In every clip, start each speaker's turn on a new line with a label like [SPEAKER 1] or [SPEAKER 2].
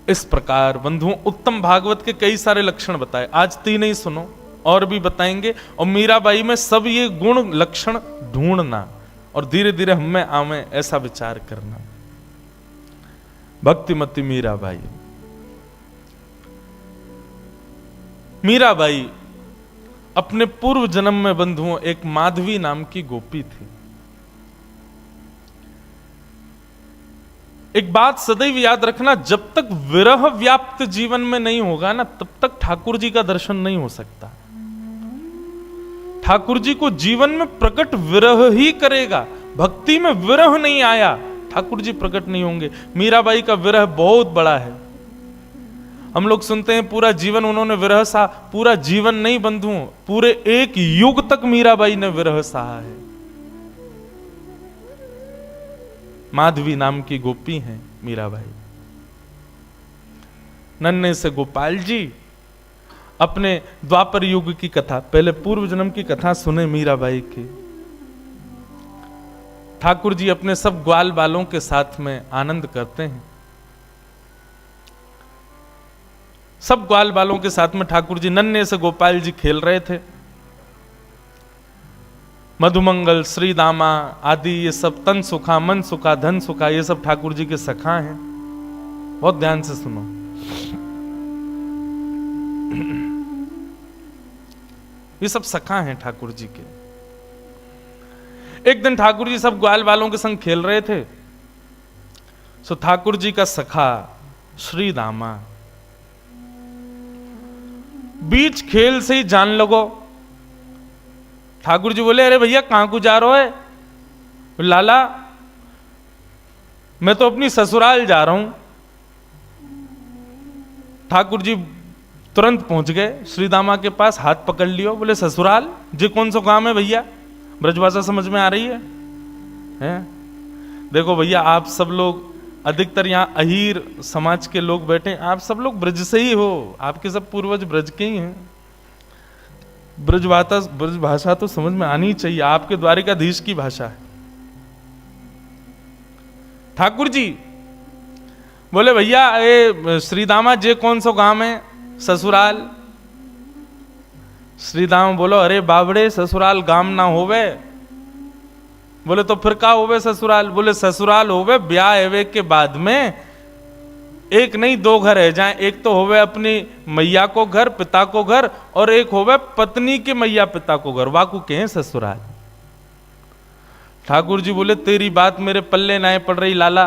[SPEAKER 1] इस प्रकार बंधुओं उत्तम भागवत के कई सारे लक्षण बताए, आज 3 ही सुनो, और भी बताएंगे। और मीराबाई में सब ये गुण लक्षण ढूंढना और धीरे धीरे हम में आवे ऐसा विचार करना। भक्तिमती मीराबाई। मीराबाई अपने पूर्व जन्म में बंधुओं एक माधवी नाम की गोपी थी। एक बात सदैव याद रखना, जब तक विरह व्याप्त जीवन में नहीं होगा ना, तब तक ठाकुर जी का दर्शन नहीं हो सकता। ठाकुर जी को जीवन में प्रकट विरह ही करेगा। भक्ति में विरह नहीं आया, ठाकुर जी प्रकट नहीं होंगे। मीराबाई का विरह बहुत बड़ा है। हम लोग सुनते हैं पूरा जीवन उन्होंने विरह सहा, पूरा जीवन नहीं बंधुओं, पूरे 1 युग तक मीराबाई ने विरह सहा है। माधवी नाम की गोपी हैं मीराबाई। नन्हे से गोपाल जी अपने द्वापर युग की कथा, पहले पूर्व जन्म की कथा सुने मीराबाई की। ठाकुर जी अपने सब ग्वाल बालों के साथ में आनंद करते हैं। सब ग्वाल बालों के साथ में ठाकुर जी, नन्हे से गोपाल जी खेल रहे थे। मधुमंगल, श्री दामा आदि ये सब, तन सुखा, मन सुखा, धन सुखा, ये सब ठाकुर जी के सखा हैं। बहुत ध्यान से सुनो। ये सब सखा हैं ठाकुर जी के। एक दिन ठाकुर जी सब ग्वाल वालों के संग खेल रहे थे। सो ठाकुर जी का सखा श्री दामा बीच खेल से ही जान लगो। ठाकुर जी बोले, अरे भैया कहां को जा रहे हो? लाला मैं तो अपनी ससुराल जा रहा हूं। ठाकुर जी तुरंत पहुंच गए श्रीदामा के पास, हाथ पकड़ लियो। बोले, ससुराल जी कौन सा काम है भैया? ब्रजभाषा समझ में आ रही है? देखो भैया, आप सब लोग अधिकतर यहाँ अहीर समाज के लोग बैठे, आप सब लोग ब्रज से ही हो, आपके सब पूर्वज ब्रज के ही हैं। ब्रज भाषा तो समझ में आनी चाहिए, आपके द्वारिकाधीश की भाषा है। ठाकुर जी बोले, भैया ये श्रीदामा जे कौन सा गांव है? ससुराल। श्रीदामा बोलो, अरे बाबड़े ससुराल गांव ना होवे। बोले, तो फिर का होवे ससुराल? बोले, ससुराल होवे ब्याह एवे के बाद में एक नहीं 2 घर है जाए। एक तो होवे अपनी मैया को घर, पिता को घर, और एक होवे पत्नी के मैया पिता को घर, वाकू के हैं ससुराल। ठाकुर जी बोले, तेरी बात मेरे पल्ले ना पड़ रही लाला।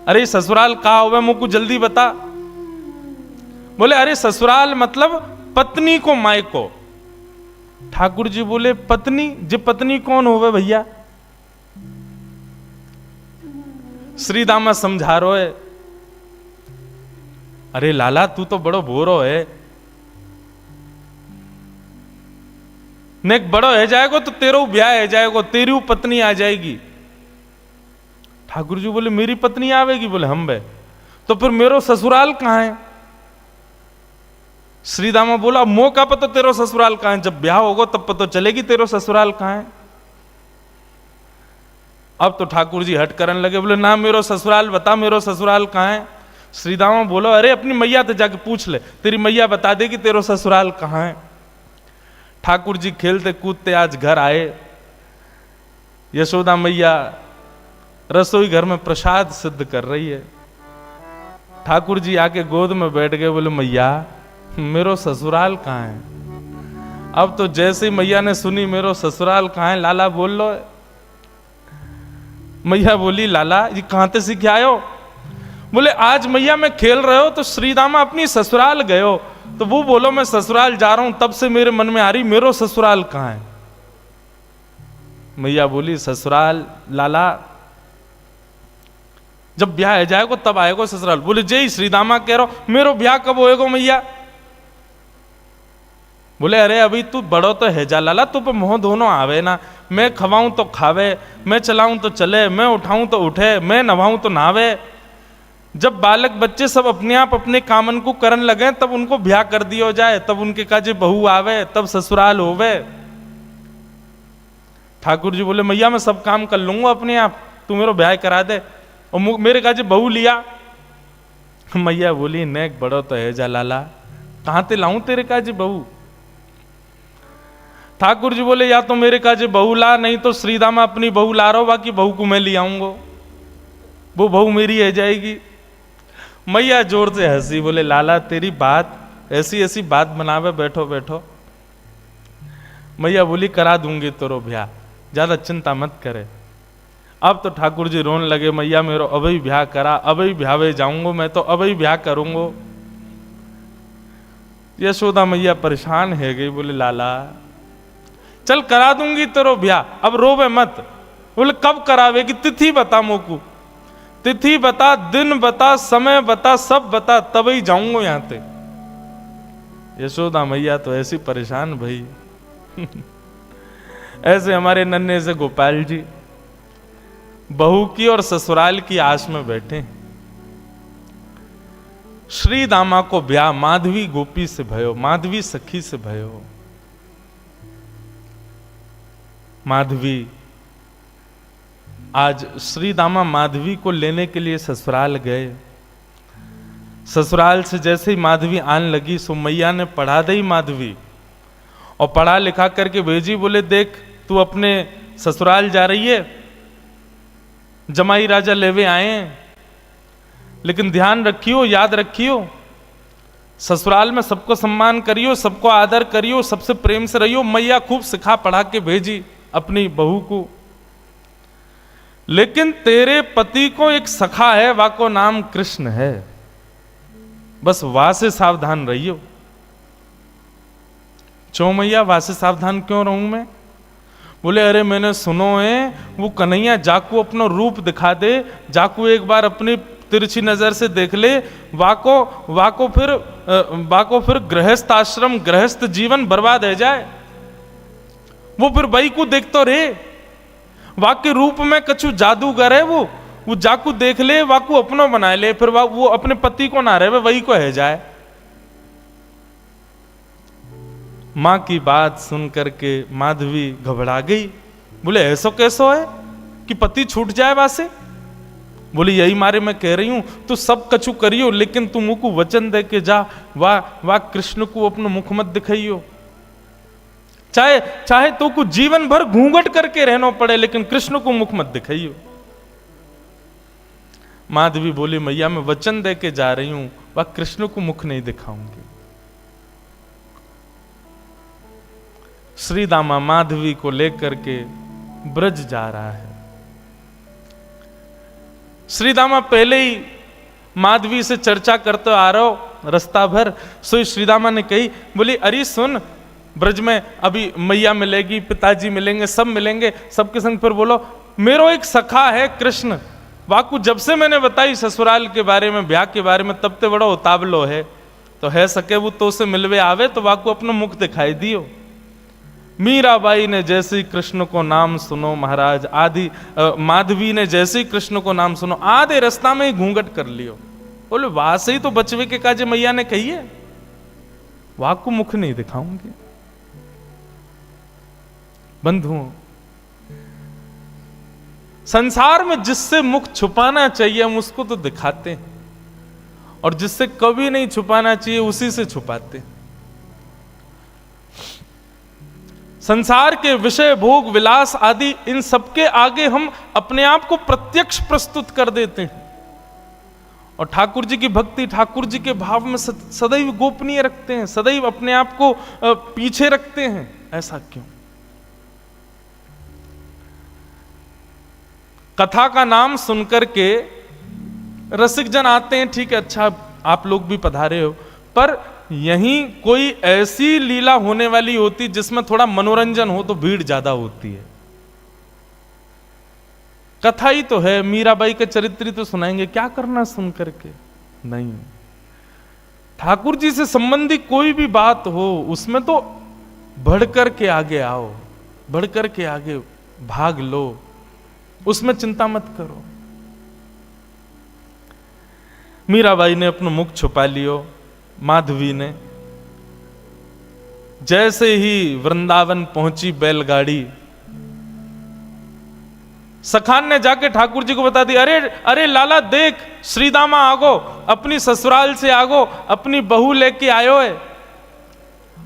[SPEAKER 1] अरे ससुराल कहा होवे मुझको जल्दी बता। बोले, अरे ससुराल मतलब पत्नी को माय को। ठाकुर जी बोले, पत्नी जी पत्नी कौन होवे भैया? श्रीदामा समझा रो है, अरे लाला तू तो बड़ो भोरो है, नेक बड़ो है जाएगो तो तेरो ब्याह है जाएगो, तेरी पत्नी आ जाएगी। ठाकुर जी बोले, मेरी पत्नी आवेगी? बोले, हम बे, तो फिर मेरो ससुराल कहां है? श्रीदामा बोला, मो का पता तेरो ससुराल कहां है? जब ब्याह होगा तब पता चलेगी तेरो ससुराल कहां है। अब तो ठाकुर जी हट करने लगे, बोले, ना मेरो ससुराल बता, मेरो ससुराल कहां है? श्रीदामा बोलो, अरे अपनी मैया तो जाके पूछ ले, तेरी मैया बता देगी तेरो ससुराल कहां है। ठाकुर जी खेलते कूदते आज घर आए। यशोदा मैया रसोई घर में प्रसाद सिद्ध कर रही है। ठाकुर जी आके गोद में बैठ गए, बोले, मैया मेरो ससुराल कहां है? अब तो जैसे ही मैया ने सुनी मेरो ससुराल कहां है, लाला बोल लो। मैया बोली, लाला ये कहां से सीख आयो? बोले, आज मैया मैं खेल रहे हो तो श्रीदामा अपनी ससुराल गए हो, तो वो बोलो मैं ससुराल जा रहा हूं, तब से मेरे मन में आ रही मेरो ससुराल कहां है। मैया बोली, ससुराल लाला जब ब्याह जाएगा तब आएगा ससुराल। बोले, जय श्रीदामा कह रहा हूं, मेरो ब्याह कब होएगा मैया? बोले, अरे अभी तू बड़ो तो है जा लाला, तू पे मोह दोनों आवे ना। मैं खवाऊं तो खावे, मैं चलाऊं तो चले, मैं उठाऊं तो उठे, मैं नवाऊं तो नहावे। जब बालक बच्चे सब अपने आप अपने कामन को करन लगे तब उनको ब्याह कर दियो जाए, तब उनके काजे बहू आवे, तब ससुराल होवे। ठाकुर जी बोले, मैया मैं सब काम कर लूंगा अपने आप, तू मेरा ब्याह करा दे। और मेरे काजे बहू लिया। मैया बोली नेक बड़ो तो है जा लाला, कहां ते लाऊं तेरे काजे बहू। ठाकुर जी बोले या तो मेरे काजे बहू ला, नहीं तो श्रीदामा अपनी बहू ला रहा हो, बाकी बहू को मैं ले आऊंगा, वो बहू मेरी है जाएगी। मैया जोर से हंसी, बोले लाला तेरी बात ऐसी ऐसी बात बनावे, बैठो बैठो। मैया बोली करा दूंगी तेरो ब्याह, ज्यादा चिंता मत करे। अब तो ठाकुर जी रोने लगे, मैया मेरो अभी ब्याह करा, अभी ब्यावे जाऊंगा, मैं तो अभी ब्याह करूंगा। यशोदा मैया परेशान है गई, बोले लाला चल करा दूंगी तेरो ब्याह, अब रोवे मत। बोले कब करावे कि तिथि बता मोकू, तिथि बता, दिन बता, समय बता, सब बता, तभी जाऊंगा यहां ते। यशोदा मैया तो ऐसी परेशान भाई। ऐसे हमारे नन्हे से गोपाल जी बहू की और ससुराल की आस में बैठे। श्री दामा को ब्याह माधवी गोपी से भयो, माधवी सखी से भयो। माधवी आज श्री दामा माधवी को लेने के लिए ससुराल गए। ससुराल से जैसे ही माधवी आने लगी, सो मैया ने पढ़ा दी माधवी और पढ़ा लिखा करके भेजी। बोले देख तू अपने ससुराल जा रही है, जमाई राजा लेवे आए, लेकिन ध्यान रखियो, याद रखियो, ससुराल में सबको सम्मान करियो, सबको आदर करियो, सबसे प्रेम से रहियो। मैया खूब सिखा पढ़ा के भेजी अपनी बहू को। लेकिन तेरे पति को एक सखा है, वाको नाम कृष्ण है, बस वहां से सावधान रहियो। क्यों मैया वहां से सावधान क्यों रहूं मैं? बोले अरे मैंने सुनो है वो कन्हैया जाकू अपना रूप दिखा दे, जाकू एक बार अपनी तिरछी नजर से देख ले, वाको फिर गृहस्थ आश्रम गृहस्थ जीवन बर्बाद है जाए। वो फिर वही को देखते रहे, वाके रूप में कछु जादूगर है वो जाकू देख ले, वाकू अपनो बना ले, फिर वो अपने पति को ना रहे, वही को है जाए। मां की बात सुन करके माधवी घबरा गई। बोले ऐसा कैसो है कि पति छूट जाए वासे? बोली यही मारे मैं कह रही हूं, तू सब कछु करियो, लेकिन तू मुख को वचन दे के जा, वाह कृष्ण को अपना मुख मत दिखाइयो। चाहे तो को जीवन भर घूंघट करके रहना पड़े, लेकिन कृष्ण को मुख मत दिखाइयो। माधवी बोली मैया मैं वचन दे के जा रही हूं, वह कृष्ण को मुख नहीं दिखाऊंगी। श्री दामा माधवी को लेकर के ब्रज जा रहा है। श्री दामा पहले ही माधवी से चर्चा करते आ रहा हो रास्ता भर। सो श्रीदामा ने कही, बोली अरे सुन, ब्रज में अभी मैया मिलेगी, पिताजी मिलेंगे, सब मिलेंगे, सबके संग फिर बोलो मेरो एक सखा है कृष्ण, वाकू जब से मैंने बताई ससुराल के बारे में, ब्याह के बारे में, तब ते बड़ा उतावलो है, तो है सके वो तो से मिलवे आवे तो वाकू अपना मुख दिखाई दियो। मीराबाई ने जैसे ही कृष्ण को नाम सुनो महाराज, आदि माधवी ने जैसे ही कृष्ण को नाम सुनो, आधे रास्ता में ही घूंघट कर लियो। बोले वहां से ही तो बचवे के काजे मैया ने कही है, वाकू मुख नहीं दिखाऊंगी। बंधुओं, संसार में जिससे मुख छुपाना चाहिए हम उसको तो दिखाते हैं, और जिससे कभी नहीं छुपाना चाहिए उसी से छुपाते हैं। संसार के विषय भोग विलास आदि इन सबके आगे हम अपने आप को प्रत्यक्ष प्रस्तुत कर देते हैं, और ठाकुर जी की भक्ति, ठाकुर जी के भाव में सदैव गोपनीय रखते हैं, सदैव अपने आप को पीछे रखते हैं। ऐसा क्यों? कथा का नाम सुनकर के रसिक जन आते हैं, ठीक है, अच्छा आप लोग भी पधारे हो, पर यहीं कोई ऐसी लीला होने वाली होती जिसमें थोड़ा मनोरंजन हो तो भीड़ ज्यादा होती है। कथा ही तो है, मीराबाई के चरित्र तो सुनाएंगे, क्या करना सुन करके? नहीं, ठाकुर जी से संबंधी कोई भी बात हो उसमें तो बढ़कर के आगे आओ, बढ़कर के आगे भाग लो, उसमें चिंता मत करो। मीराबाई ने अपना मुख छुपा लियो, माधवी ने जैसे ही वृंदावन पहुंची बैलगाड़ी, सखान ने जाके ठाकुर जी को बता दिया, अरे अरे लाला देख, श्रीदामा आगो, अपनी ससुराल से आगो, अपनी बहू लेके आयो है।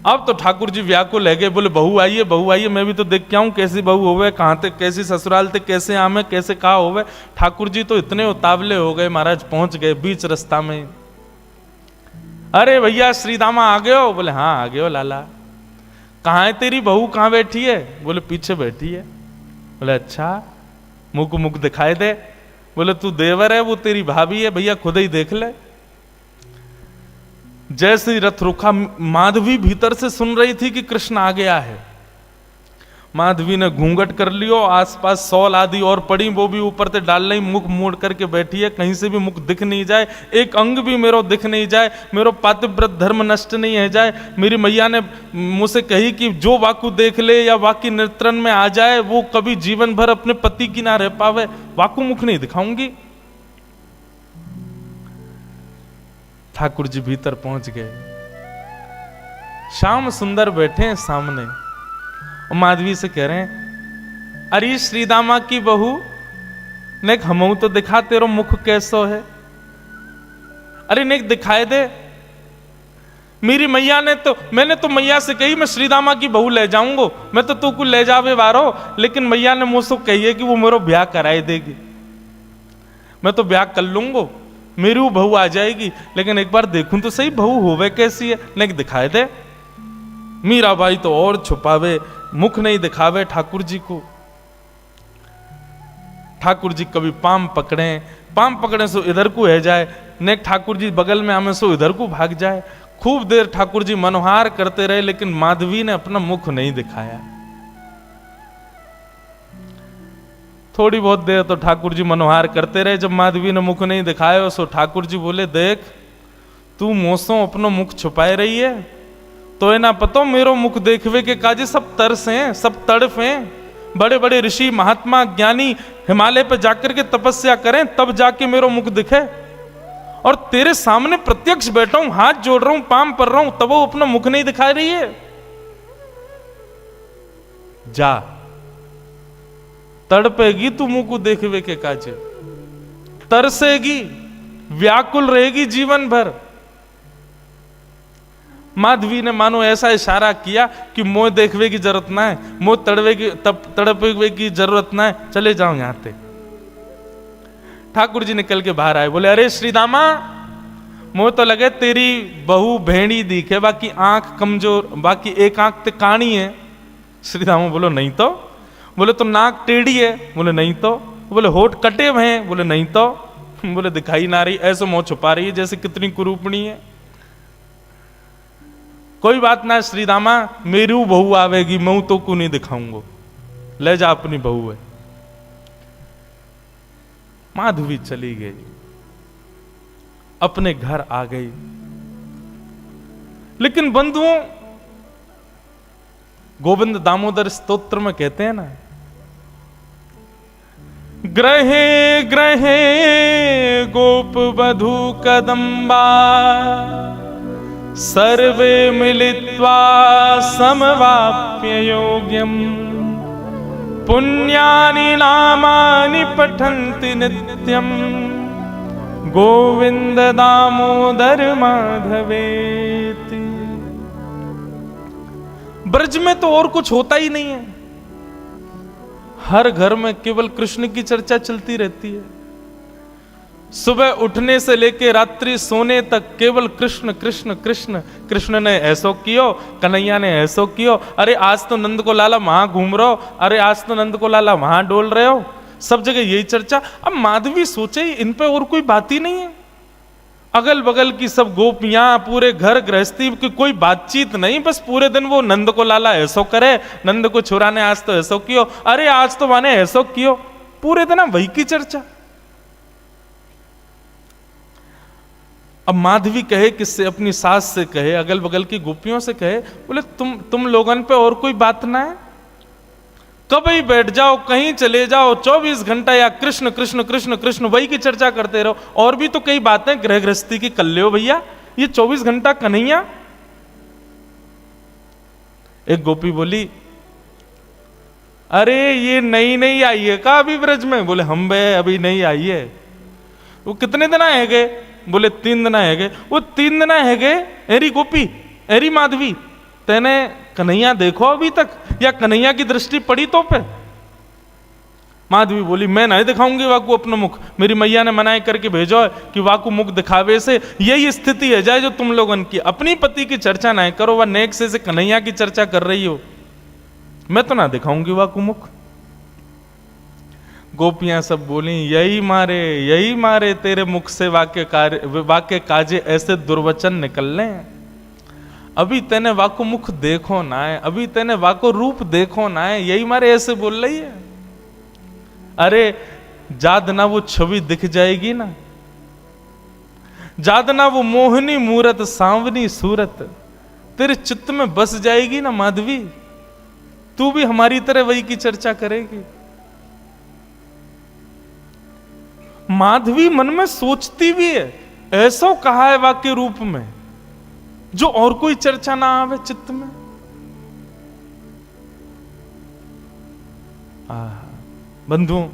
[SPEAKER 1] अब तो ठाकुर जी व्याकुल है गए, बोले बहू आइए, मैं भी तो देख के आऊं कैसी बहू होवे, कहाँ थे, कैसी ससुराल थे, कैसे आमे, कैसे कहा होवे। ठाकुर जी तो इतने उतावले हो गए महाराज, पहुंच गए बीच रास्ता में। अरे भैया श्रीदामा आ गए हो? बोले हाँ आ गए हो लाला। कहाँ है तेरी बहू, कहाँ बैठी है? बोले पीछे बैठी है। बोले अच्छा, मुख को मुख दिखाई दे। बोले तू देवर है, वो तेरी भाभी है, भैया खुद ही देख ले। जैसे रथ रुका, माधवी भीतर से सुन रही थी कि कृष्ण आ गया है। माधवी ने घूंघट कर लियो, आसपास सौल आदि और पड़ी, वो भी ऊपर से डाल रही, मुख मोड़ करके बैठी है, कहीं से भी मुख दिख नहीं जाए, एक अंग भी मेरो दिख नहीं जाए, मेरो पातिव्रत धर्म नष्ट नहीं है जाए। मेरी मैया ने मुझसे कही कि जो वाकु देख ले या वाकी नेत्रन में आ जाए वो कभी जीवन भर अपने पति की ना रह पावे, वाकु मुख नहीं दिखाऊंगी। ठाकुर जी भीतर पहुंच गए, श्याम सुंदर बैठे हैं सामने, और माधवी से कह रहे हैं अरे श्रीदामा की बहू ने हमऊ तो दिखा, तेरो मुख कैसो है? अरे नेक दिखाए दे। मेरी मैया ने तो, मैंने तो मैया से कही मैं श्रीदामा की बहू ले जाऊंगा, मैं तो तू को ले जावे वारो, लेकिन मैया ने मुझसे कही है कि वो मेरा ब्याह कराए देगी। मैं तो ब्याह कर लूंगा, मेरी वो बहू आ जाएगी, लेकिन एक बार देखूं तो सही बहू होवे कैसी है, नेक दिखाए दे। मीरा बाई तो और छुपावे, मुख नहीं दिखावे ठाकुर जी को। ठाकुर जी कभी पाम पकड़े सो इधर को है जाए, नेक ठाकुर जी बगल में आमे सो इधर को भाग जाए। खूब देर ठाकुर जी मनोहार करते रहे, लेकिन माधवी ने अपना मुख नहीं दिखाया। थोड़ी बहुत देर तो ठाकुर जी मनोहार करते रहे, जब माधवी ने मुख नहीं दिखाया सो ठाकुर जी बोले देख तू मोसों अपनो मुख छुपाए रही है, तो है ना पतो मेरो मुख देखवे के काजे सब तरस हैं, सब तड़फ हैं। बड़े बड़े ऋषि महात्मा ज्ञानी हिमालय पर जाकर के तपस्या करें तब जाके मेरो मुख दिखे, और तेरे सामने प्रत्यक्ष बैठा हूं, हाथ जोड़ रहा हूं, पाम पर रहा हूं, तब वो अपना मुख नहीं दिखा रही है। जा तड़पेगी तू मुंह को देखवे के काजे, तरसेगी, व्याकुल रहेगी जीवन भर। माधवी ने मानो ऐसा इशारा किया कि मोह देखवे की जरूरत ना है, मोह तड़पवे की जरूरत ना है, चले जाओ यहां से। ठाकुर जी निकल के बाहर आए, बोले अरे श्रीदामा मोह तो लगे तेरी बहू भेड़ी दिखे, बाकी आंख कमजोर, बाकी एक आंख ते काणी है। श्रीदामा बोलो नहीं तो। बोले तो नाक टेढ़ी है? बोले नहीं तो। बोले होठ कटे हुए हैं? बोले नहीं तो। बोले दिखाई ना रही, ऐसे मुंह छुपा रही है जैसे कितनी कुरूपणी है। कोई बात ना श्रीदामा, मेरी बहू आवेगी, मैं तो को नहीं दिखाऊंगा, ले जा अपनी बहू है। माधवी चली गई, अपने घर आ गई। लेकिन बंधुओं, गोविंद दामोदर स्तोत्र में कहते हैं ना, ग्रहे ग्रहे गोप वधू कदम्बा सर्वे मिलित्वा समवाप्य योग्यम पुण्यानि नामानि पठन्ति नित्यम गोविंद दामोदर माधवेति। ब्रज में तो और कुछ होता ही नहीं है, हर घर में केवल कृष्ण की चर्चा चलती रहती है। सुबह उठने से लेके रात्रि सोने तक केवल कृष्ण कृष्ण कृष्ण। कृष्ण ने ऐसो कियो, कन्हैया ने ऐसो कियो, अरे आज तो नंद को लाला वहां घूम रहे हो, अरे आज तो नंद को लाला वहां डोल रहे हो, सब जगह यही चर्चा। अब माधवी सोचे इन पे और कोई बात ही नहीं है, अगल बगल की सब गोपियां, पूरे घर गृहस्थी की कोई बातचीत नहीं, बस पूरे दिन वो नंद को लाला ऐसो करे, नंद को छुरा ने आज तो ऐसो कियो, अरे आज तो माने ऐसो कियो, पूरे दिन वही की चर्चा। अब माधवी कहे किससे? अपनी सास से कहे, अगल बगल की गोपियों से कहे, बोले तुम लोगन पे और कोई बात ना है? कभी बैठ जाओ, कहीं चले जाओ, 24 घंटा या कृष्ण कृष्ण कृष्ण कृष्ण वही की चर्चा करते रहो। और भी तो कई बातें गृह गृहस्थी की कर लो भैया, ये 24 घंटा कन्हैया। एक गोपी बोली अरे ये नई नई आई है का अभी ब्रज में? बोले हम बे अभी नहीं आई है। वो कितने दिन है गए? बोले 3 दिन है गए। वो 3 दिन है गए, एरी गोपी एरी माधवी तेने कन्हैया देखो अभी तक, या कन्हैया की दृष्टि पड़ी तो पे? माधवी बोली मैं नहीं दिखाऊंगी वाकू अपना मुख, मेरी मैया ने मनाई करके भेजो है कि वाकू मुख दिखावे से यही स्थिति है जाए जो तुम लोगन की। अपनी पति की चर्चा नहीं करो, वह नेक से कन्हैया की चर्चा कर रही हो, मैं तो ना दिखाऊंगी वाकू मुख। गोपियां सब बोली यही मारे तेरे मुख से वाक्य काजे ऐसे दुर्वचन निकलने। अभी तेने वाको मुख देखो ना है, अभी तेने वाको रूप देखो ना है, यही मारे ऐसे बोल रही है। अरे जाद ना वो छवि दिख जाएगी ना, जाद ना वो मोहनी मूरत सांवनी सूरत तेरे चित्त में बस जाएगी ना माधवी, तू भी हमारी तरह वही की चर्चा करेगी। माधवी मन में सोचती भी है, ऐसा कहा है वाक्य रूप में जो और कोई चर्चा ना आवे चित्त में। बंधुओं,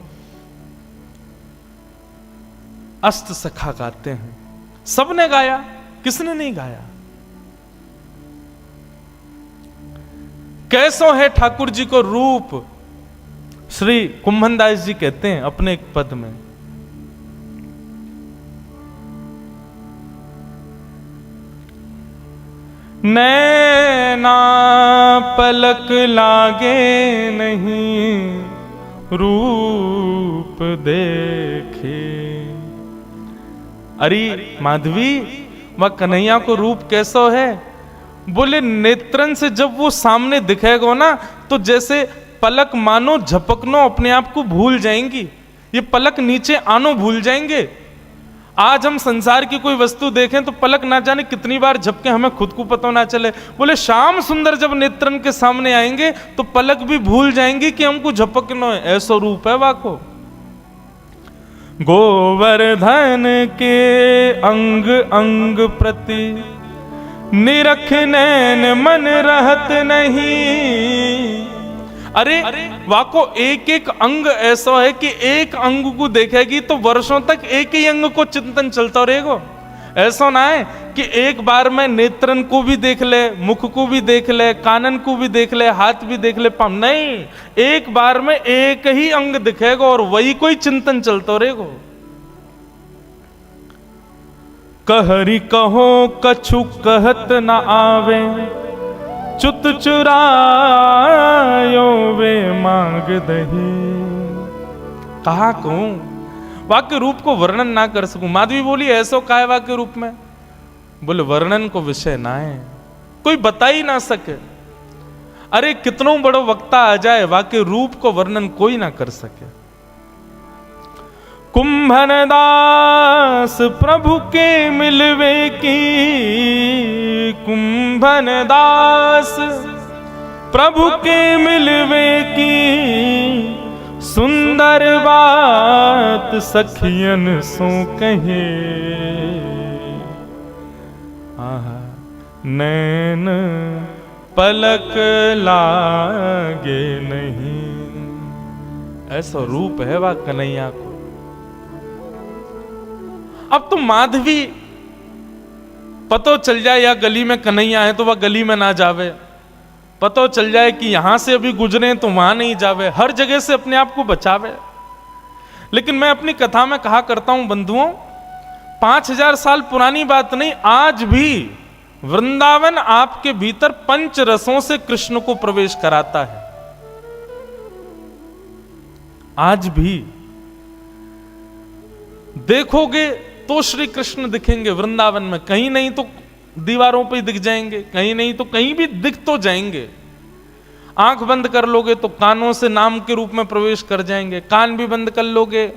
[SPEAKER 1] अष्ट सखा गाते हैं, सबने गाया, किसने नहीं गाया? कैसो है ठाकुर जी को रूप, श्री कुंभनदास जी कहते हैं अपने एक पद में, नैना पलक लागे नहीं रूप देखे। अरे माधवी, वह कन्हैया को रूप कैसो है? बोले नेत्रन से जब वो सामने दिखेगा ना तो जैसे पलक मानो झपकनो अपने आप को भूल जाएंगी, ये पलक नीचे आनो भूल जाएंगे। आज हम संसार की कोई वस्तु देखें तो पलक ना जाने कितनी बार झपके, हमें खुद को पता ना चले। बोले श्याम सुंदर जब नेत्रन के सामने आएंगे तो पलक भी भूल जाएंगी कि हमको झपकना है, ऐसा रूप है वाको। गोवर्धन के अंग अंग प्रति निरख नैन मन रहत नहीं। अरे वाको एक एक अंग ऐसा है कि एक अंग को देखेगी तो वर्षों तक एक ही अंग को चिंतन चलता रहेगा। ऐसा ना है कि एक बार में नेत्रन को भी देख ले, मुख को भी देख ले, कानन को भी देख ले, हाथ भी देख ले, पाँव नहीं, एक बार में एक ही अंग दिखेगा और वही कोई चिंतन चलता रहेगा। कहरी कहो कछु कहत न आवे, चुत चुरायो वे मांग दही। कहा कहूं, वाक्य रूप को वर्णन ना कर सकूं। माधवी बोली ऐसो का है वाक्य रूप में? बोले वर्णन को विषय ना है, कोई बता ही ना सके। अरे कितनों बड़ो वक्ता आ जाए, वाक्य रूप को वर्णन कोई ना कर सके। कुंभनदास प्रभु के मिलवे की, कुंभनदास प्रभु के मिलवे की, सुंदर बात सखियन सो कहे। नैन पलक लागे नहीं, ऐसा रूप है वह कन्हैया को। अब तो माधवी पतो चल जाए या गली में कन्हैया है तो वह गली में ना जावे, पतो चल जाए कि यहां से अभी गुजरे तो वहां नहीं जावे, हर जगह से अपने आप को बचावे। लेकिन मैं अपनी कथा में कहा करता हूं बंधुओं, 5000 साल पुरानी बात नहीं, आज भी वृंदावन आपके भीतर 5 रसों से कृष्ण को प्रवेश कराता है। आज भी देखोगे तो श्री कृष्ण दिखेंगे वृंदावन में, कहीं नहीं तो दीवारों पे दिख जाएंगे, कहीं नहीं तो कहीं भी दिख तो जाएंगे। आंख बंद कर लोगे तो कानों से नाम के रूप में प्रवेश कर जाएंगे, कान भी बंद कर लोगे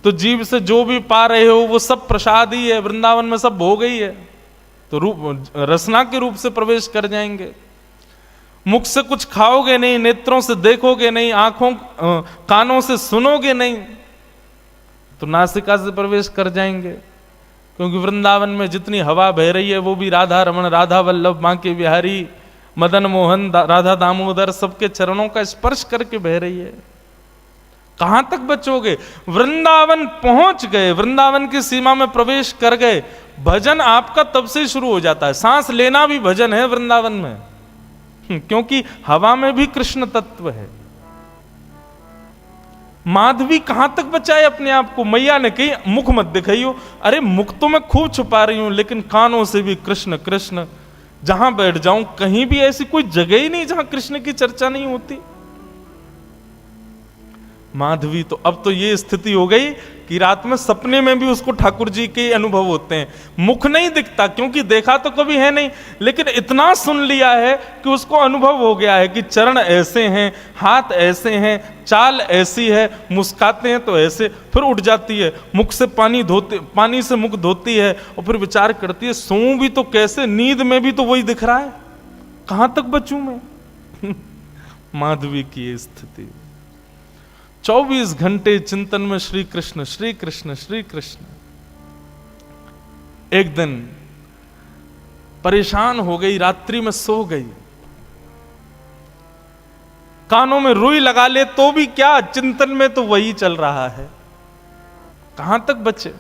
[SPEAKER 1] तो जीभ से जो भी पा रहे हो वो सब प्रसाद ही है, वृंदावन में सब हो गई है, तो रूप रसना के रूप से प्रवेश कर जाएंगे। मुख से कुछ खाओगे नहीं, नेत्रों से देखोगे नहीं, आंखों कानों से सुनोगे नहीं, तो नासिका से प्रवेश कर जाएंगे। क्योंकि वृंदावन में जितनी हवा बह रही है वो भी राधा रमन, राधा वल्लभ, मां के बिहारी, मदन मोहन राधा दामोदर सबके चरणों का स्पर्श करके बह रही है। कहां तक बचोगे? वृंदावन पहुंच गए, वृंदावन की सीमा में प्रवेश कर गए, भजन आपका तब से शुरू हो जाता है। सांस लेना भी भजन है वृंदावन में, क्योंकि हवा में भी कृष्ण तत्व है। माधवी कहां तक बचाए अपने आप को? मैया ने कही मुख मत दिखाइयो। अरे मुख तो मैं खूब छुपा रही हूं, लेकिन कानों से भी कृष्ण कृष्ण। जहां बैठ जाऊं कहीं भी ऐसी कोई जगह ही नहीं जहां कृष्ण की चर्चा नहीं होती। माधवी तो अब तो ये स्थिति हो गई कि रात में सपने में भी उसको ठाकुर जी के अनुभव होते हैं। मुख नहीं दिखता क्योंकि देखा तो कभी है नहीं, लेकिन इतना सुन लिया है कि उसको अनुभव हो गया है कि चरण ऐसे हैं, हाथ ऐसे हैं, चाल ऐसी है, मुस्काते हैं तो ऐसे। फिर उठ जाती है, मुख से पानी से मुख धोती है और फिर विचार करती है सोऊं भी तो कैसे, नींद में भी तो वही दिख रहा है, कहां तक बचूं मैं। माधवी की ये स्थिति। 24 घंटे चिंतन में श्री कृष्ण श्री कृष्ण श्री कृष्ण। एक दिन परेशान हो गई, रात्रि में सो गई, कानों में रुई लगा ले तो भी क्या, चिंतन में तो वही चल रहा है, कहां तक बचे।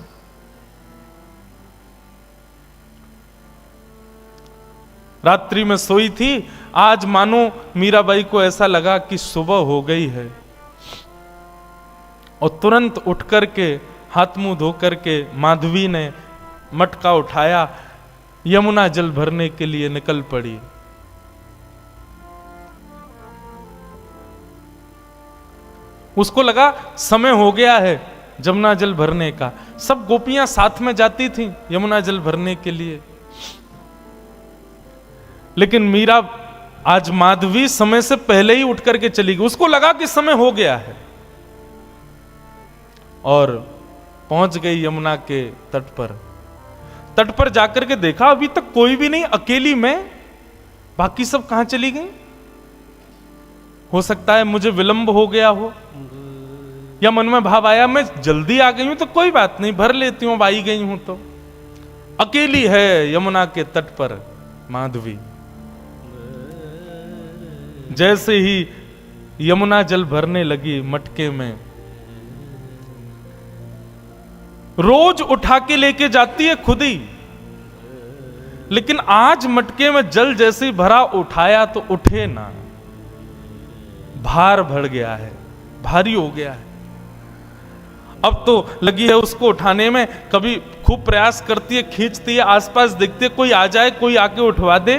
[SPEAKER 1] रात्रि में सोई थी, आज मानो मीराबाई को ऐसा लगा कि सुबह हो गई है, और तुरंत उठ करके हाथ मुंह धो करके माधवी ने मटका उठाया, यमुना जल भरने के लिए निकल पड़ी। उसको लगा समय हो गया है यमुना जल भरने का। सब गोपियां साथ में जाती थीं यमुना जल भरने के लिए, लेकिन मीरा आज माधवी समय से पहले ही उठ करके चली गई। उसको लगा कि समय हो गया है, और पहुंच गई यमुना के तट पर। तट पर जाकर के देखा अभी तक कोई भी नहीं, अकेली मैं, बाकी सब कहां चली गई। हो सकता है मुझे विलंब हो गया हो, या मन में भाव आया मैं जल्दी आ गई हूं तो कोई बात नहीं, भर लेती हूं, आई गई हूं तो। अकेली है यमुना के तट पर माधवी। जैसे ही यमुना जल भरने लगी मटके में, रोज उठा के लेके जाती है खुद ही, लेकिन आज मटके में जल जैसे ही भरा, उठाया तो उठे ना, भार बढ़ गया है, भारी हो गया है। अब तो लगी है उसको उठाने में, कभी खूब प्रयास करती है, खींचती है, आसपास देखती है कोई आ जाए, कोई आके उठवा दे।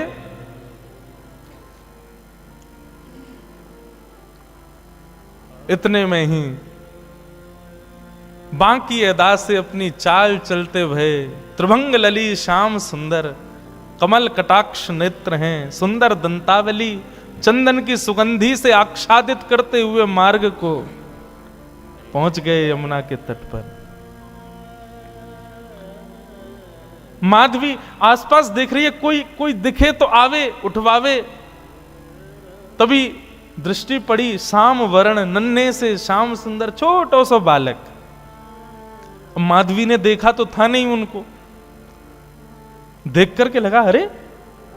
[SPEAKER 1] इतने में ही बांकी अदा से अपनी चाल चलते भय, त्रिभंग लली श्याम सुंदर, कमल कटाक्ष नेत्र हैं, सुंदर दंतावली, चंदन की सुगंधी से आच्छादित करते हुए मार्ग को पहुंच गए यमुना के तट पर। माधवी आसपास देख रही है, कोई दिखे तो आवे, उठवावे। तभी दृष्टि पड़ी श्याम वर्ण, नन्हे से श्याम सुंदर छोटो सो बालक। माधवी ने देखा तो था नहीं उनको, देख करके लगा अरे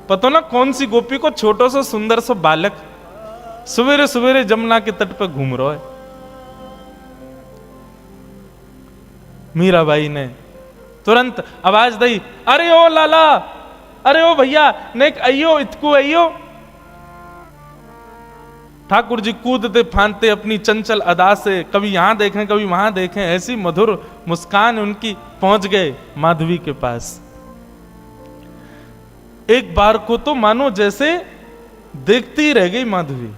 [SPEAKER 1] पता ना कौन सी गोपी को छोटो सा सुंदर सा बालक सवेरे सवेरे जमुना के तट पर घूम रहा है। मीराबाई ने तुरंत आवाज दी, अरे ओ लाला, अरे ओ भैया, नेक आइयो, इतकू आइयो। ठाकुर जी कूदते फांदते अपनी चंचल अदा से कभी यहां देखें कभी वहां देखें, ऐसी मधुर मुस्कान उनकी, पहुंच गए माधवी के पास। एक बार को तो मानो जैसे देखती ही रह गई माधवी,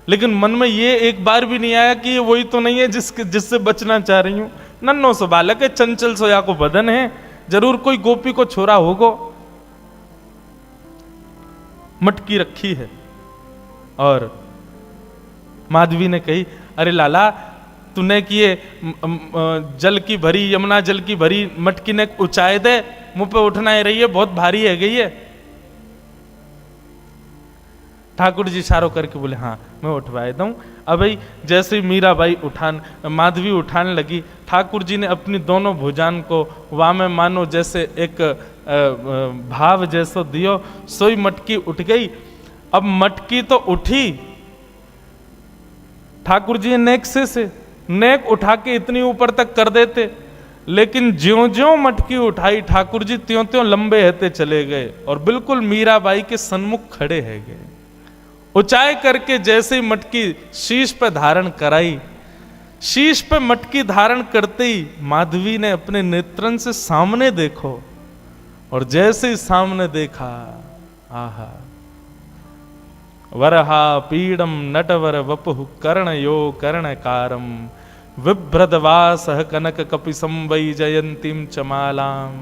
[SPEAKER 1] लेकिन मन में ये एक बार भी नहीं आया कि ये वही तो नहीं है जिससे बचना चाह रही हूं। नन्नो सो बालक है, चंचल सोया को बदन है, जरूर कोई गोपी को छोरा होगो। मटकी रखी है और माधवी ने कही, अरे लाला तूने किए जल की भरी, यमुना जल की भरी मटकी ने ऊंचाई दे, मुंह पे उठना ही रही है, बहुत भारी है गई है। ठाकुर जी इशारों करके बोले हाँ मैं उठवाए दूं। अब भाई जैसे ही मीराबाई माधवी उठाने लगी, ठाकुर जी ने अपनी दोनों भुजान को वामे मानो जैसे एक भाव जैसो दियो, सोई मटकी उठ गई। अब मटकी तो उठी, ठाकुर जी नेक से नेक उठा के इतनी ऊपर तक कर देते, लेकिन ज्यों ज्यों मटकी उठाई ठाकुर जी त्यों त्यों लंबे होते चले गए और बिल्कुल मीराबाई के सन्मुख खड़े है गए। ऊंचाई करके जैसे ही मटकी शीश पे धारण कराई, शीश पे मटकी धारण करते ही माधवी ने अपने नेत्रन से सामने देखो, और जैसे ही सामने देखा, आहा, वरहा पीडम नटवर वपुः कर्णयो कर्णकारम विभ्रदवास कनक कपिसं वै जयंतीम चमालाम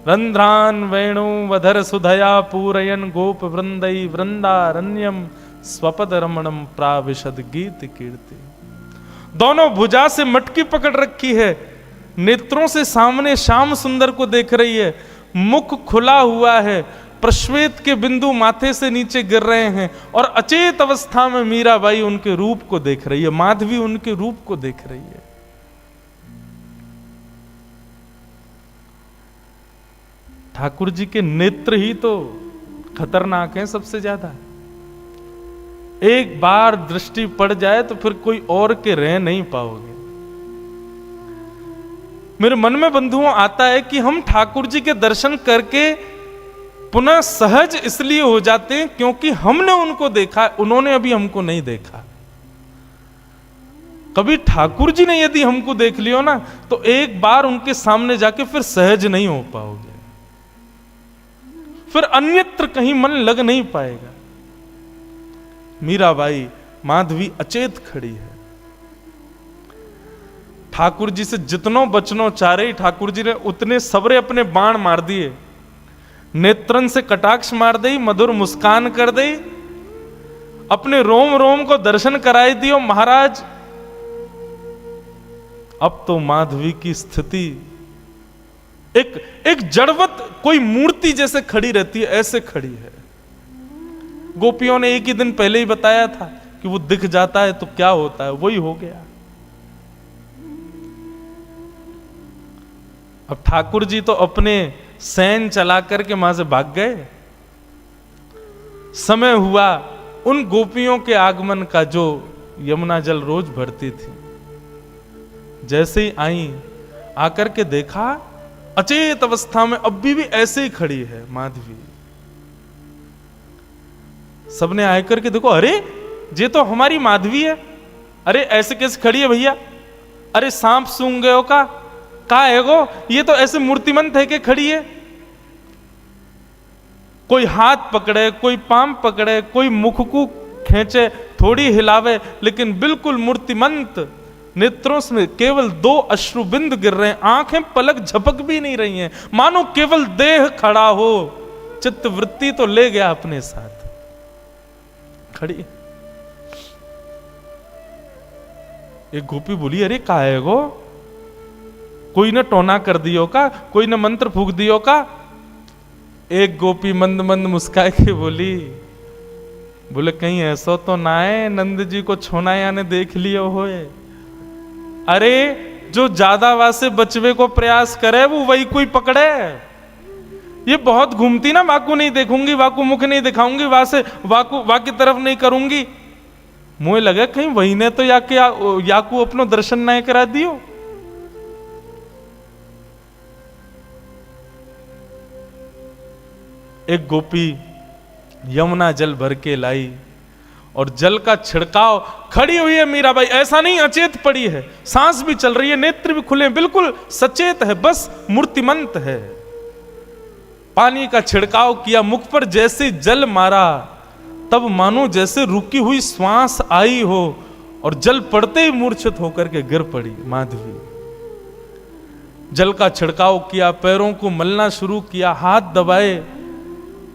[SPEAKER 1] रंध्रान वेणु वधर सुधया पूरयन गोप वृंदै वृंदारण्यम स्वपद रमणम प्राविशद गीत कीर्ति। दोनों भुजा से मटकी पकड़ रखी है, नेत्रों से सामने श्याम सुंदर को देख रही है, मुख खुला हुआ है, प्रश्वेत के बिंदु माथे से नीचे गिर रहे हैं, और अचेत अवस्था में मीराबाई उनके रूप को देख रही है, माधवी उनके रूप को देख रही है। ठाकुर जी के नेत्र ही तो खतरनाक हैं सबसे ज्यादा। एक बार दृष्टि पड़ जाए तो फिर कोई और के रह नहीं पाओगे। मेरे मन में बंधुओं आता है कि हम ठाकुर जी के दर्शन करके पुनः सहज इसलिए हो जाते हैं क्योंकि हमने उनको देखा, उन्होंने अभी हमको नहीं देखा। कभी ठाकुर जी ने यदि हमको देख लियो ना, तो एक बार उनके सामने जाके फिर सहज नहीं हो पाओगे, फिर अन्यत्र कहीं मन लग नहीं पाएगा। मीराबाई माधवी अचेत खड़ी है, ठाकुर जी से जितनों बचनों चारे ठाकुर जी ने उतने सबरे अपने बाण मार दिए, नेत्रन से कटाक्ष मार दी, मधुर मुस्कान कर दी, अपने रोम रोम को दर्शन कराई दियो। महाराज अब तो माधवी की स्थिति एक जड़वत कोई मूर्ति जैसे खड़ी रहती है, ऐसे खड़ी है। गोपियों ने एक ही दिन पहले ही बताया था कि वो दिख जाता है तो क्या होता है, वही हो गया। अब ठाकुर जी तो अपने सैन चला करके वहां से भाग गए। समय हुआ उन गोपियों के आगमन का जो यमुना जल रोज भरती थी। जैसे ही आई, आकर के देखा अचेत अवस्था में अभी भी ऐसे ही खड़ी है माधवी। सबने आकर के देखो, अरे ये तो हमारी माधवी है, अरे ऐसे कैसे खड़ी है भैया, अरे सांप सूंघ गए हो का है गो, ये तो ऐसे मूर्तिमंत है कि खड़ी है। कोई हाथ पकड़े, कोई पाम पकड़े, कोई मुख को खींचे, थोड़ी हिलावे, लेकिन बिल्कुल मूर्तिमंत। नेत्रों से केवल 2 अश्रुबिंद गिर रहे हैं, आंखें पलक झपक भी नहीं रही हैं, मानो केवल देह खड़ा हो। चित्त वृत्ति तो ले गया अपने साथ, खड़ी। एक गोपी बोली, अरे का है गो, कोई ने टोना कर दियो का, कोई ने मंत्र फूक दियो का। एक गोपी मंद मंद मुस्काए के बोली, बोले कहीं ऐसा तो ना है नंद जी को छोनाया ने देख लियो होए। अरे जो ज्यादा वासे बचवे को प्रयास करे वो वही कोई पकड़े। ये बहुत घूमती ना, वाकू नहीं देखूंगी, वाकू मुख नहीं दिखाऊंगी, वासे वाकू की तरफ नहीं करूंगी। मुझे लगे कहीं वही ने तो याकू अपनो दर्शन नहीं करा दियो। एक गोपी यमुना जल भर के लाई और जल का छिड़काव, खड़ी हुई है मीराबाई, ऐसा नहीं अचेत पड़ी है, सांस भी चल रही है, नेत्र भी खुले, बिल्कुल सचेत है, बस मूर्तिमंत है। पानी का छिड़काव किया, मुख पर जैसे जल मारा, तब मानो जैसे रुकी हुई श्वास आई हो, और जल पड़ते ही मूर्छित होकर के गिर पड़ी माधवी। जल का छिड़काव किया, पैरों को मलना शुरू किया, हाथ दबाए,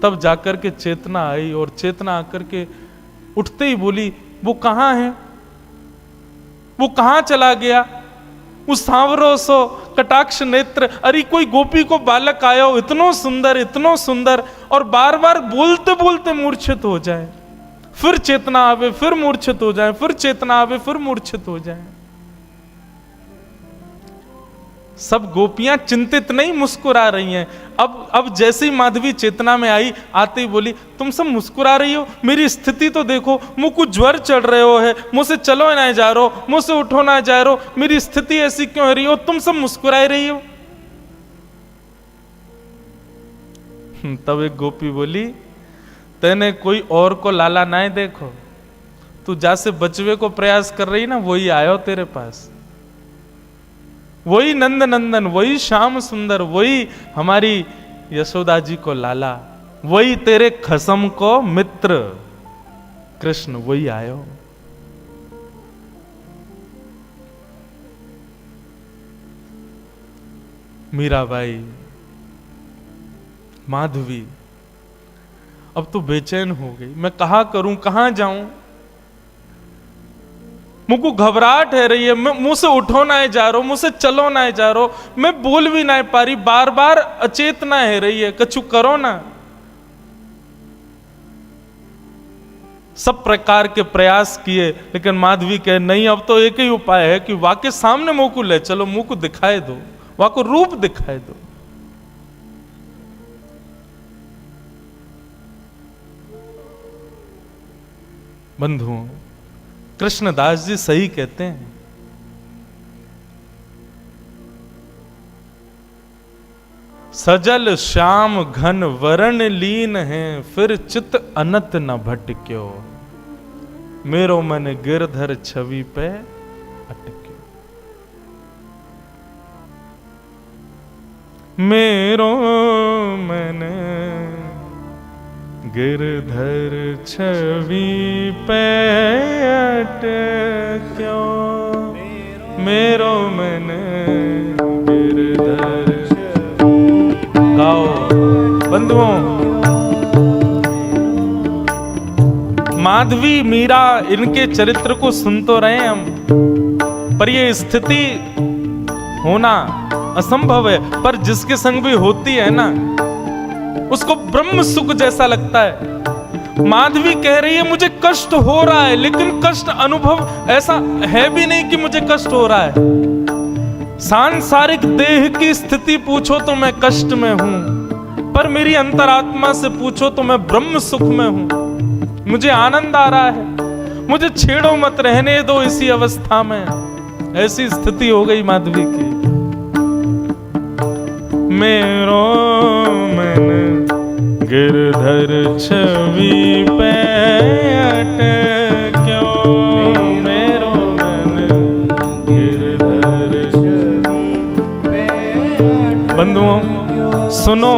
[SPEAKER 1] तब जाकर के चेतना आई, और चेतना आकर के उठते ही बोली, वो कहां है, वो कहां चला गया, उस सांवरो सो कटाक्ष नेत्र। अरे कोई गोपी को बालक आया हो, इतनो सुंदर, और बार बार बोलते बोलते मूर्छित हो जाए, फिर चेतना आवे, फिर मूर्छित हो जाए, फिर चेतना आवे, फिर मूर्छित हो जाए। सब गोपियां चिंतित नहीं मुस्कुरा रही हैं। अब जैसे ही माधवी चेतना में आई, आते ही बोली, तुम सब मुस्कुरा रही हो, मेरी स्थिति तो देखो, मुझको ज्वर चढ़ रहे हो है, मुझसे चलो ना जा रहे हो, मुझसे उठो ना जा रहे हो, मेरी स्थिति ऐसी क्यों हो रही हो, तुम सब मुस्कुरा रही हो। तब एक गोपी बोली, तेने कोई और को लाला ना देखो, तू जैसे बचवे को प्रयास कर रही ना, वही आयो तेरे पास, वही नंद नंदन, वही श्याम सुंदर, वही हमारी यशोदा जी को लाला, वही तेरे खसम को मित्र कृष्ण, वही आयो। मीराबाई, माधवी अब तो बेचैन हो गई, मैं कहा करूं, कहां जाऊं, मुझको घबराहट है रही है, मैं मुझसे उठो ना जा रहा, मुझसे चलो ना जा रहा, मैं बोल भी ना पा रही, बार बार अचेतना है रही है, कछु करो ना। सब प्रकार के प्रयास किए, लेकिन माधवी कहे नहीं, अब तो एक ही उपाय है कि वाके सामने मुंह को ले चलो, मुंह को दिखाए दो, वहां को रूप दिखाए दो। बंधुओं, कृष्णदास जी सही कहते हैं, सजल श्याम घन वरण लीन है, फिर चित अनत न भटक्यो, मेरो मन गिरधर छवि पे अटक्यो। मेरो मन गिरधर छवि पे अटक्यो, मेरो मन गिरधर। गाओ बंधुओं, माधवी मीरा इनके चरित्र को सुन तो रहे हैं हम, पर ये स्थिति होना असंभव है, पर जिसके संग भी होती है ना, उसको ब्रह्म सुख जैसा लगता है। माधवी कह रही है मुझे कष्ट हो रहा है, लेकिन कष्ट अनुभव ऐसा है भी नहीं कि मुझे कष्ट हो रहा है। सांसारिक देह की स्थिति पूछो तो मैं कष्ट में हूं, पर मेरी अंतरात्मा से पूछो तो मैं ब्रह्म सुख में हूं, मुझे आनंद आ रहा है, मुझे छेड़ो मत, रहने दो इसी अवस्था में। ऐसी स्थिति हो गई माधवी की। मेरो मन गिरधर छवि पे अटक्यो, मेरो मन गिरधर छवि पे। बंधुओं सुनो,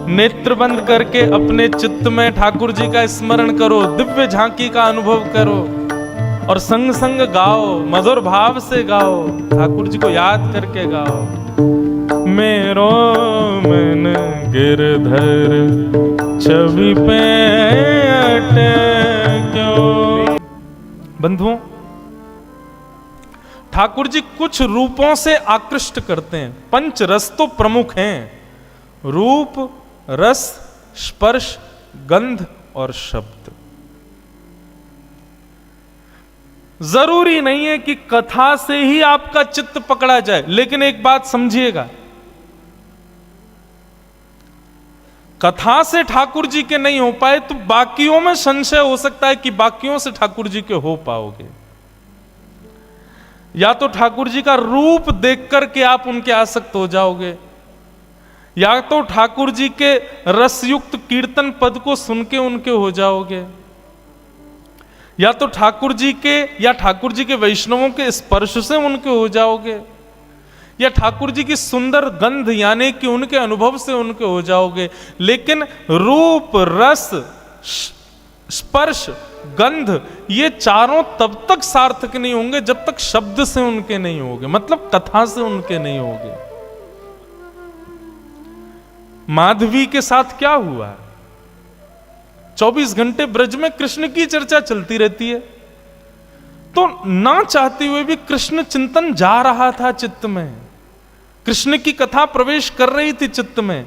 [SPEAKER 1] नेत्र बंद करके अपने चित्त में ठाकुर जी का स्मरण करो, दिव्य झांकी का अनुभव करो और संग संग गाओ, मधुर भाव से गाओ, ठाकुर जी को याद करके गाओ। मेरो मन गिरधर छवि पे अटक्यो। बंधुओं, ठाकुर जी कुछ रूपों से आकृष्ट करते हैं। पंच रस तो प्रमुख हैं, रूप, रस, स्पर्श, गंध और शब्द। जरूरी नहीं है कि कथा से ही आपका चित्त पकड़ा जाए, लेकिन एक बात समझिएगा, कथा से ठाकुर जी के नहीं हो पाए तो बाकियों में संशय हो सकता है कि बाकियों से ठाकुर जी के हो पाओगे। या तो ठाकुर जी का रूप देख करके आप उनके आसक्त हो जाओगे, या तो ठाकुर जी के रसयुक्त कीर्तन पद को सुन के उनके हो जाओगे, या तो ठाकुर जी के या ठाकुर जी के वैष्णवों के स्पर्श से उनके हो जाओगे, या ठाकुर जी की सुंदर गंध यानी कि उनके अनुभव से उनके हो जाओगे। लेकिन रूप, रस, स्पर्श, गंध ये चारों तब तक सार्थक नहीं होंगे जब तक शब्द से उनके नहीं होंगे, मतलब कथा से उनके नहीं होंगे। माधवी के साथ क्या हुआ? 24 घंटे ब्रज में कृष्ण की चर्चा चलती रहती है, तो ना चाहते हुए भी कृष्ण चिंतन जा रहा था चित्त में, कृष्ण की कथा प्रवेश कर रही थी चित्त में।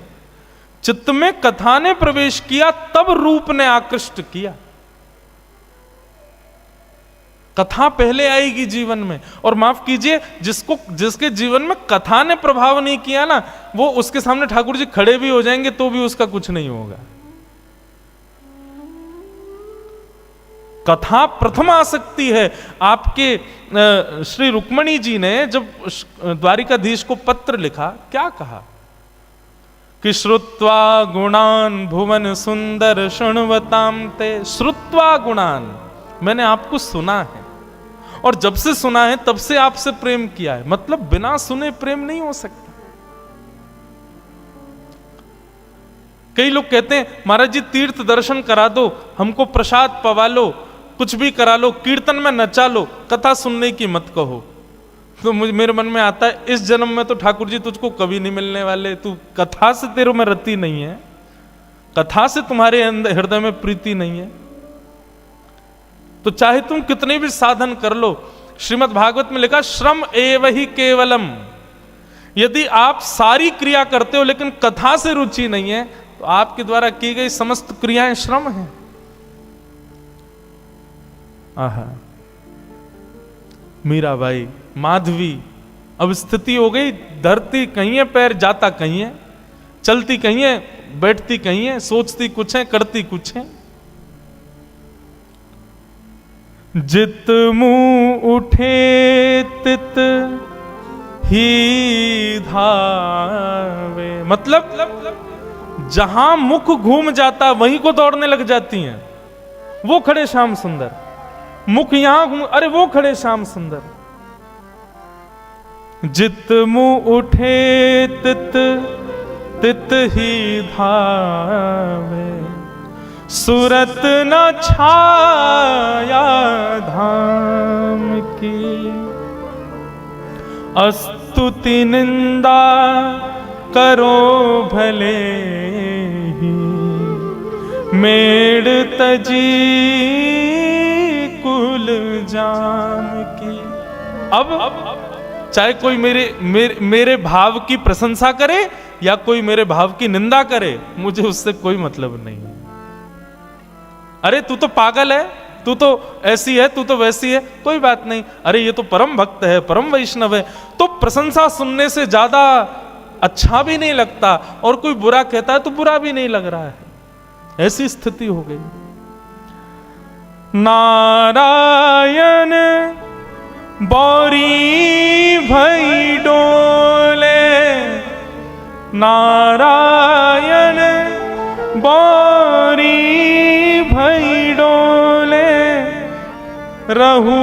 [SPEAKER 1] चित्त में कथा ने प्रवेश किया, तब रूप ने आकृष्ट किया। कथा पहले आएगी जीवन में। और माफ कीजिए, जिसके जीवन में कथा ने प्रभाव नहीं किया ना, वो उसके सामने ठाकुर जी खड़े भी हो जाएंगे तो भी उसका कुछ नहीं होगा। कथा प्रथम आसक्ति है। आपके श्री रुक्मणी जी ने जब द्वारिकाधीश को पत्र लिखा, क्या कहा कि श्रुत्वा गुणान भुवन सुंदर शृण्वताम ते। श्रुत्वा गुणान, मैंने आपको सुना है, और जब से सुना है तब से आपसे प्रेम किया है। मतलब बिना सुने प्रेम नहीं हो सकता। कई लोग कहते हैं महाराज जी तीर्थ दर्शन करा दो, हमको प्रसाद पवा लो, कुछ भी करा लो, कीर्तन में नचा लो, कथा सुनने की मत कहो। तो मेरे मन में आता है, इस जन्म में तो ठाकुर जी तुझको कभी नहीं मिलने वाले। तू कथा से तेरे में रति नहीं है, कथा से तुम्हारे अंदर हृदय में प्रीति नहीं है, तो चाहे तुम कितने भी साधन कर लो। श्रीमद् भागवत में लिखा श्रम एव ही केवलम। यदि आप सारी क्रिया करते हो लेकिन कथा से रुचि नहीं है, तो आपके द्वारा की गई समस्त क्रियाएं श्रम हैं। आहा, मीराबाई, माधवी, अब स्थिति हो गई, धरती कहीं है, पैर जाता कहीं है, चलती कहीं है, बैठती कहीं है, सोचती कुछ है, करती कुछ है। जित मुंह उठे तित ही धावे। मतलब जहां मुख घूम जाता वहीं को दौड़ने लग जाती हैं। वो खड़े श्याम सुंदर, मुख यहां घूम, अरे वो खड़े श्याम सुंदर। जित मुंह उठे तित तित ही धावे, सूरत न छाया धाम की। अस्तुति निंदा करो भले ही, मेड़ तजी कुल जाम की। अब चाहे कोई मेरे भाव की प्रशंसा करे या कोई मेरे भाव की निंदा करे, मुझे उससे कोई मतलब नहीं है। अरे तू तो पागल है, तू तो ऐसी है, तू तो वैसी है, कोई बात नहीं। अरे ये तो परम भक्त है, परम वैष्णव है, तो प्रशंसा सुनने से ज्यादा अच्छा भी नहीं लगता, और कोई बुरा कहता है तो बुरा भी नहीं लग रहा है। ऐसी स्थिति हो गई। नारायण बौरी भई डोले, नारायण बौरी भई डोले, रहू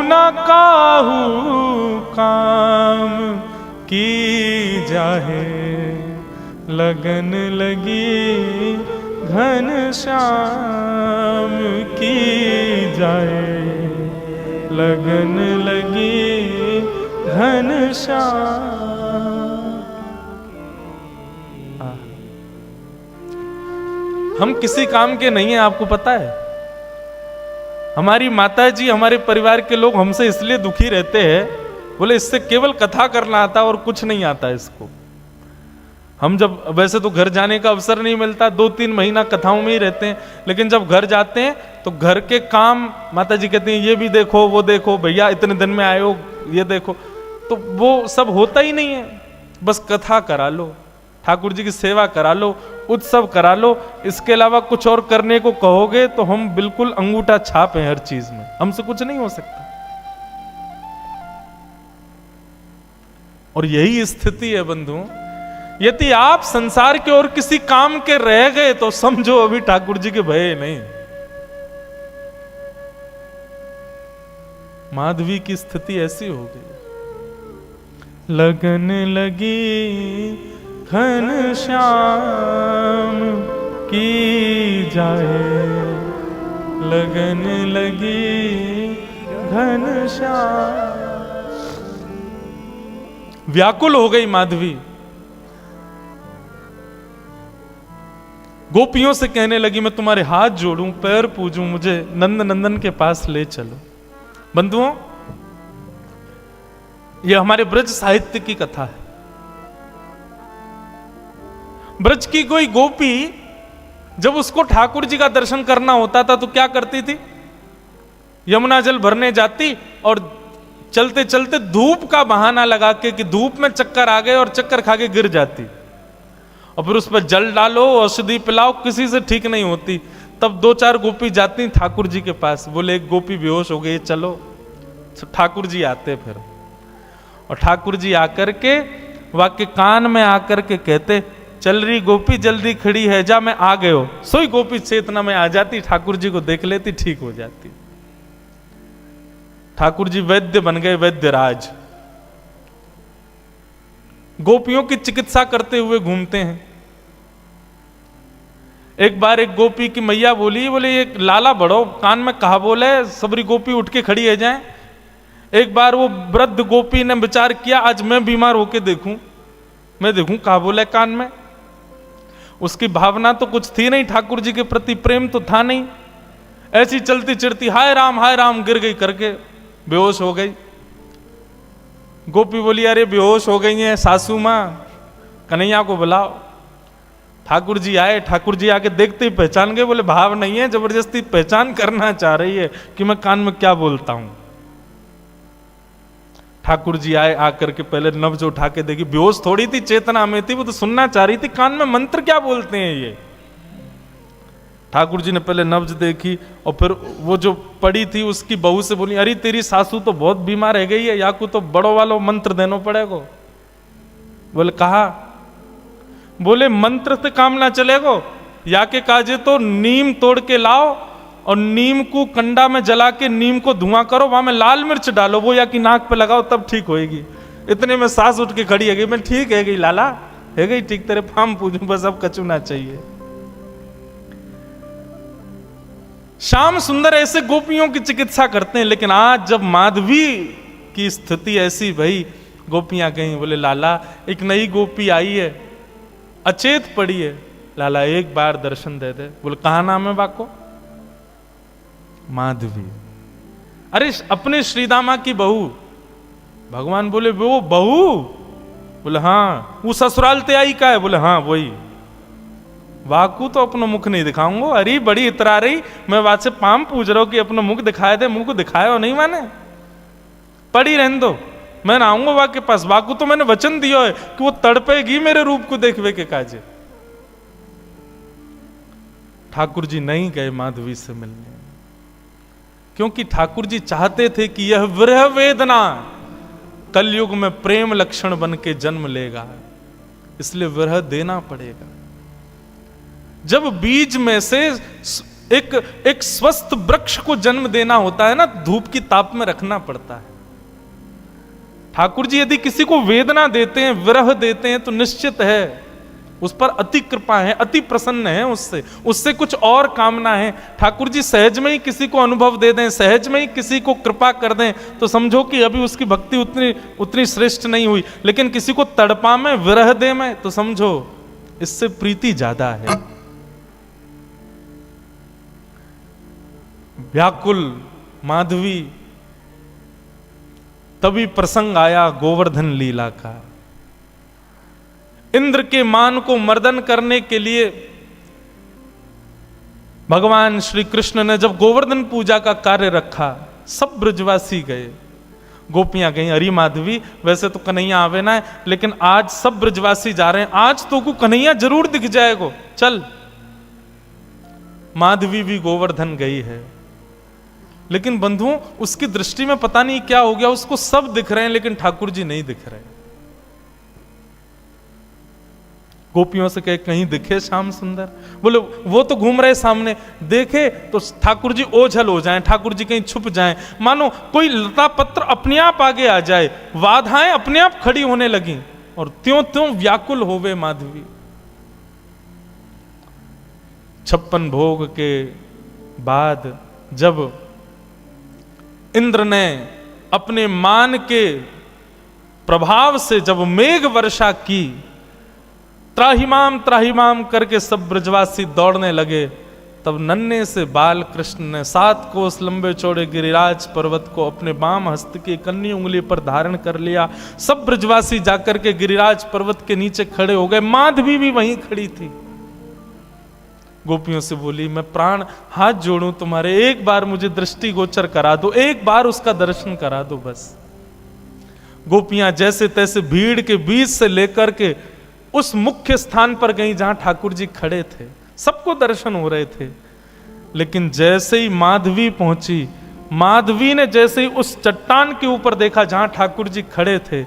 [SPEAKER 1] न काहू काम की जाहे, लगन लगी घन श्याम की जाए, लगन लगी घन श्याम। हम किसी काम के नहीं हैं, आपको पता है। हमारी माता जी, हमारे परिवार के लोग हमसे इसलिए दुखी रहते हैं, बोले इससे केवल कथा करना आता और कुछ नहीं आता इसको। हम जब, वैसे तो घर जाने का अवसर नहीं मिलता, 2-3 महीना कथाओं में ही रहते हैं, लेकिन जब घर जाते हैं तो घर के काम माता जी कहती हैं ये भी देखो, वो देखो, भैया इतने दिन में आए हो, ये देखो, तो वो सब होता ही नहीं है। बस कथा करा लो, ठाकुर जी की सेवा करा लो, उत्सव करा लो, इसके अलावा कुछ और करने को कहोगे तो हम बिल्कुल अंगूठा छाप हैं हर चीज में, हमसे कुछ नहीं हो सकता। और यही स्थिति है बंधुओं। यदि आप संसार के और किसी काम के रह गए तो समझो अभी ठाकुर जी के भय नहीं। माधवी की स्थिति ऐसी हो गई। लगन लगी घन श्याम की जाए, लगन लगी घन श्याम। व्याकुल हो गई माधवी, गोपियों से कहने लगी मैं तुम्हारे हाथ जोड़ूं, पैर पूजूं, मुझे नंद नंदन के पास ले चलो। बंधुओं, यह हमारे ब्रज साहित्य की कथा है। ब्रज की कोई गोपी जब उसको ठाकुर जी का दर्शन करना होता था तो क्या करती थी? यमुना जल भरने जाती और चलते चलते धूप का बहाना लगा के कि धूप में चक्कर आ गए और चक्कर खा के गिर जाती, और फिर उस पर जल डालो, औषधि पिलाओ, किसी से ठीक नहीं होती। तब 2-4 गोपी जाती ठाकुर जी के पास, बोले एक गोपी बेहोश हो गई, चलो। ठाकुर जी आते फिर, और ठाकुर जी आकर के वाक्य कान में आकर के कहते, चल रही गोपी जल्दी खड़ी है, जा मैं आ गए हो। सोई गोपी चेतना में आ जाती, ठाकुर जी को देख लेती, ठीक हो जाती। ठाकुर जी वैद्य बन गए, वैद्य राज। गोपियों की चिकित्सा करते हुए घूमते हैं। एक बार एक गोपी की मैया बोली, बोले ये लाला बड़ो कान में कहा बोले, सबरी गोपी उठ के खड़ी है जाए। एक बार वो वृद्ध गोपी ने विचार किया, आज मैं बीमार होके देखूं, मैं देखूं कहा बोले कान में। उसकी भावना तो कुछ थी नहीं, ठाकुर जी के प्रति प्रेम तो था नहीं। ऐसी चलती चिड़ती हाय राम गिर गई करके बेहोश हो गई। गोपी बोली अरे बेहोश हो गई हैं सासू माँ, कन्हैया को बुलाओ। ठाकुर जी आए, ठाकुर जी आके देखते ही पहचान गए, बोले भाव नहीं है, जबरदस्ती पहचान करना चाह रही है कि मैं कान में क्या बोलता हूं। ठाकुर जी आए, आकर के पहले नब्ज उठा के देखी, बेहोश थोड़ी थी, चेतना में थी, वो तो सुनना चाह रही थी कान में मंत्र क्या बोलते हैं ये। ठाकुर जी ने पहले नब्ज देखी और फिर वो जो पड़ी थी उसकी बहू से बोली, अरे तेरी सासू तो बहुत बीमार रह गई है, याकू तो बड़ो वालो मंत्र देना पड़ेगा। बोले कहा, बोले मंत्र से काम ना चलेगो, या के काजे तो नीम तोड़ के लाओ और नीम को कंडा में जला के नीम को धुआं करो, वहां में लाल मिर्च डालो, वो या की नाक पे लगाओ तब ठीक होएगी। इतने में सास उठ के खड़ी है गई, मैं ठीक है गई लाला, है गई ठीक, तेरे फार्म पूजू, बस अब कचू ना चाहिए। श्याम सुंदर ऐसे गोपियों की चिकित्सा करते हैं। लेकिन आज जब माधवी की स्थिति ऐसी भई, गोपियां गई, बोले लाला एक नई गोपी आई है, अचेत पड़ी है, लाला एक बार दर्शन दे दे। बोले कहा नाम है बाको? माधवी। अरे अपने श्रीदामा की बहू। भगवान बोले वो बहू? बोले हाँ। वो ससुराल ते आई का है? बोले हाँ वही। वाकू तो अपना मुख नहीं दिखाऊंगा। अरे बड़ी इतरा रही, मैं वाद से पाम पूछ रहा हूं कि अपना मुख दिखाए दे, मुंह को दिखाया नहीं माने, पड़ी रहने दो, मैं ना आऊंगा वाक के पास। वाकू तो मैंने वचन दिया है कि वो तड़पेगी मेरे रूप को देखवे के काजे। ठाकुर जी नहीं गए माधवी से मिलने, क्योंकि ठाकुर जी चाहते थे कि यह विरह वेदना कलयुग में प्रेम लक्षण बन के जन्म लेगा, इसलिए विरह देना पड़ेगा। जब बीज में से एक स्वस्थ वृक्ष को जन्म देना होता है ना, धूप की ताप में रखना पड़ता है। ठाकुर जी यदि किसी को वेदना देते हैं, विरह देते हैं, तो निश्चित है उस पर अति कृपा है, अति प्रसन्न है, उससे कुछ और कामना है। ठाकुर जी सहज में ही किसी को अनुभव दे दें, सहज में ही किसी को कृपा कर दें, तो समझो कि अभी उसकी भक्ति उतनी श्रेष्ठ नहीं हुई। लेकिन किसी को तड़पा में, विरह दे में, तो समझो इससे प्रीति ज्यादा है। व्याकुल माधवी, तभी प्रसंग आया गोवर्धन लीला का। इंद्र के मान को मर्दन करने के लिए भगवान श्री कृष्ण ने जब गोवर्धन पूजा का कार्य रखा, सब ब्रजवासी गए, गोपियां गई। अरे माधवी वैसे तो कन्हैया आवे ना है, लेकिन आज सब ब्रजवासी जा रहे हैं, आज तो को कन्हैया जरूर दिख जाएगो, चल। माधवी भी गोवर्धन गई है, लेकिन बंधुओं उसकी दृष्टि में पता नहीं क्या हो गया, उसको सब दिख रहे हैं लेकिन ठाकुर जी नहीं दिख रहे। गोपियों से कहे कहीं दिखे श्याम सुंदर? बोले वो तो घूम रहे सामने, देखे तो ठाकुर जी ओझल हो जाएं, ठाकुर जी कहीं छुप जाएं, मानो कोई लता पत्र अपने आप आगे आ जाए, बाधाएं अपने आप खड़ी होने लगी और त्यों त्यों व्याकुल होवे माधवी। 56 भोग के बाद जब इंद्र ने अपने मान के प्रभाव से जब मेघ वर्षा की, त्राहिमाम करके सब ब्रजवासी दौड़ने लगे, तब नन्हे से बाल कृष्ण ने 7 कोस लंबे चौड़े गिरिराज पर्वत को अपने बाम हस्त की कन्नी उंगली पर धारण कर लिया। सब ब्रजवासी जाकर के गिरिराज पर्वत के नीचे खड़े हो गए। माधवी भी वहीं खड़ी थी। गोपियों से बोली, मैं प्राण हाथ जोड़ूं तुम्हारे, एक बार मुझे दृष्टि गोचर करा दो, एक बार उसका दर्शन करा दो बस। गोपियां जैसे तैसे भीड़ के बीच से लेकर के उस मुख्य स्थान पर गई जहां ठाकुर जी खड़े थे, सबको दर्शन हो रहे थे। लेकिन जैसे ही माधवी पहुंची, माधवी ने जैसे ही उस चट्टान के ऊपर देखा जहां ठाकुर जी खड़े थे,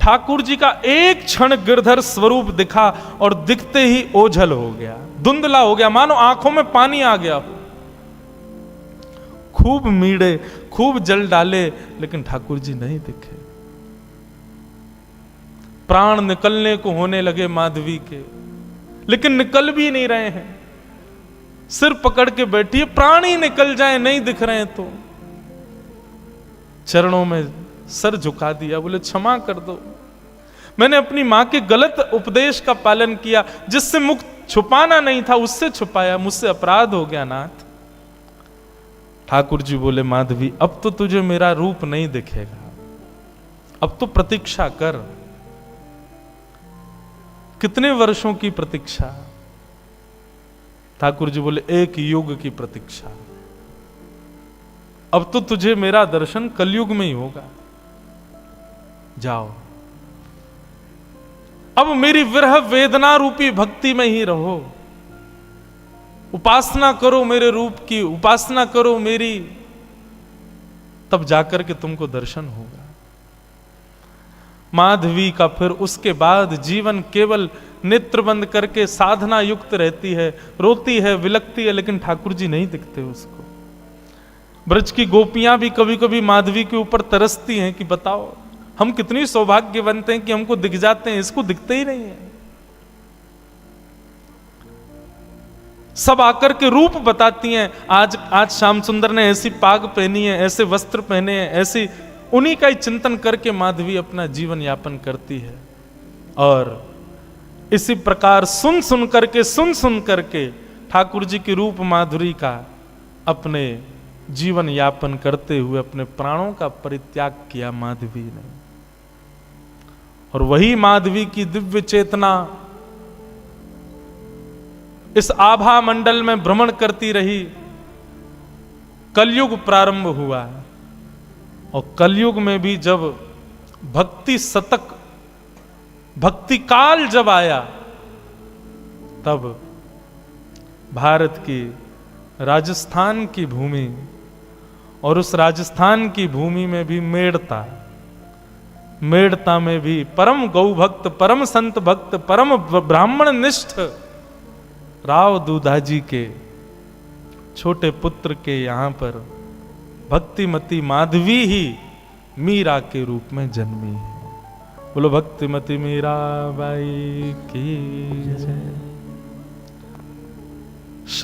[SPEAKER 1] ठाकुर जी का एक क्षण गिरधर स्वरूप दिखा और दिखते ही ओझल हो गया, धुंधला हो गया, मानो आंखों में पानी आ गया हो। खूब मीड़े, खूब जल डाले, लेकिन ठाकुर जी नहीं दिखे। प्राण निकलने को होने लगे माधवी के, लेकिन निकल भी नहीं रहे हैं। सिर पकड़ के बैठी है, प्राण ही निकल जाए, नहीं दिख रहे हैं। तो चरणों में सर झुका दिया, बोले क्षमा कर दो, मैंने अपनी मां के गलत उपदेश का पालन किया, जिससे मुख छुपाना नहीं था उससे छुपाया, मुझसे अपराध हो गया नाथ। ठाकुर जी बोले, माधवी अब तो तुझे मेरा रूप नहीं दिखेगा, अब तो प्रतीक्षा कर। कितने वर्षों की प्रतीक्षा? ठाकुर जी बोले, एक युग की प्रतीक्षा। अब तो तुझे मेरा दर्शन कलयुग में ही होगा, जाओ अब मेरी विरह वेदना रूपी भक्ति में ही रहो, उपासना करो मेरे रूप की, उपासना करो मेरी, तब जाकर के तुमको दर्शन होगा। माधवी का फिर उसके बाद जीवन केवल नेत्र बंद करके साधना युक्त रहती है, रोती है, विलकती है, लेकिन ठाकुर जी नहीं दिखते उसको। ब्रज की गोपियां भी कभी कभी माधवी के ऊपर तरसती हैं कि बताओ हम कितनी सौभाग्यवंत हैं कि हमको दिख जाते हैं, इसको दिखते ही नहीं है। सब आकर के रूप बताती हैं, आज श्याम सुंदर ने ऐसी पाग पहनी है, ऐसे वस्त्र पहने हैं, ऐसी, उन्हीं का ही चिंतन करके माधवी अपना जीवन यापन करती है। और इसी प्रकार सुन सुन करके ठाकुर जी के रूप माधुरी का अपने जीवन यापन करते हुए अपने प्राणों का परित्याग किया माधवी ने। और वही माधवी की दिव्य चेतना इस आभा मंडल में भ्रमण करती रही। कलयुग प्रारंभ हुआ, और कलयुग में भी जब भक्ति शतक, भक्ति काल जब आया, तब भारत की राजस्थान की भूमि, और उस राजस्थान की भूमि में भी मेड़ता में भी परम गौ भक्त, परम संत भक्त, परम ब्राह्मण निष्ठ राव दूधाजी के छोटे पुत्र के यहां पर भक्तिमती माधवी ही मीरा के रूप में जन्मी है। बोलो भक्तिमती मीरा बाई की जय।